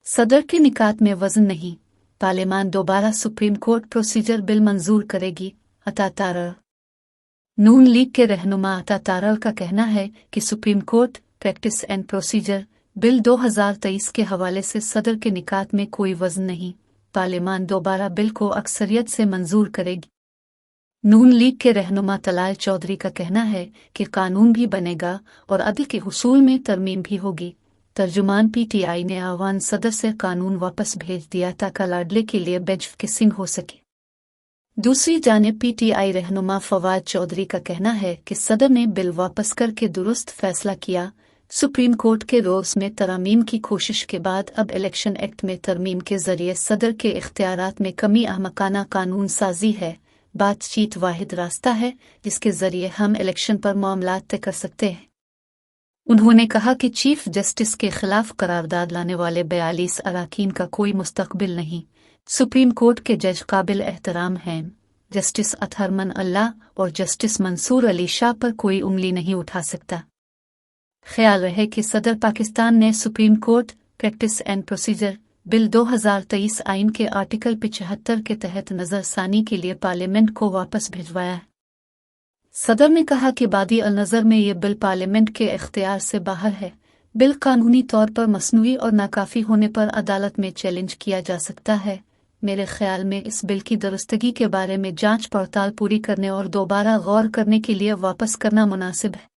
सदर के निकात में वजन नहीं, पार्लियामान दोबारा सुप्रीम कोर्ट प्रोसीजर बिल मंजूर करेगी। अता तारड़। नून लीग के रहनुमा अता तारड़ का कहना है कि supreme court practice and procedure bill 2023 के हवाले से सदर के निकात में कोई वजन नहीं, पार्लियामान दोबारा बिल को अक्सरियत से मंजूर करेगी। नून लीग के रहनुमा तलाल चौधरी का कहना है कि कानून भी बनेगा और अदल के हुसूल में तरमीम भी होगी। तर्जुमान पीटीआई ने आवान सदर से कानून वापस भेज दिया ताकि लाडले के लिए बेंच फिक्सिंग हो सके। दूसरी जानिब पीटीआई रहनुमा फवाद चौधरी का कहना है कि सदर ने बिल वापस करके दुरुस्त फैसला किया। सुप्रीम कोर्ट के रोज़ में तरमीम की कोशिश के बाद अब इलेक्शन एक्ट में तरमीम के जरिए सदर के इख्तियारात में कमी अहमकाना कानून साजी है। बातचीत वाहिद रास्ता है जिसके जरिए हम इलेक्शन पर मामलात तय कर सकते हैं। उन्होंने कहा कि चीफ जस्टिस के खिलाफ करारदाद लाने वाले 42 अराकीन का कोई मुस्तकबिल नहीं। सुप्रीम कोर्ट के जज काबिल एहतराम हैं। जस्टिस अतहरमन अल्लाह और जस्टिस मंसूर अली शाह पर कोई उंगली नहीं उठा सकता। ख्याल रहे कि सदर पाकिस्तान ने supreme court practice and procedure bill 2023 आइन के आर्टिकल 75 के तहत नज़रसानी के लिए पार्लियामेंट को वापस भिजवाया है। सदर ने कहा कि बादी अल-नज़र में ये बिल पार्लियामेंट के इख्तियार से बाहर है। बिल कानूनी तौर पर मसनूई और नाकाफी होने पर अदालत में चैलेंज किया जा सकता है। मेरे ख्याल में इस बिल की दुरुस्तगी के बारे में जांच पड़ताल पूरी करने और दोबारा गौर करने के लिए वापस करना मुनासिब है।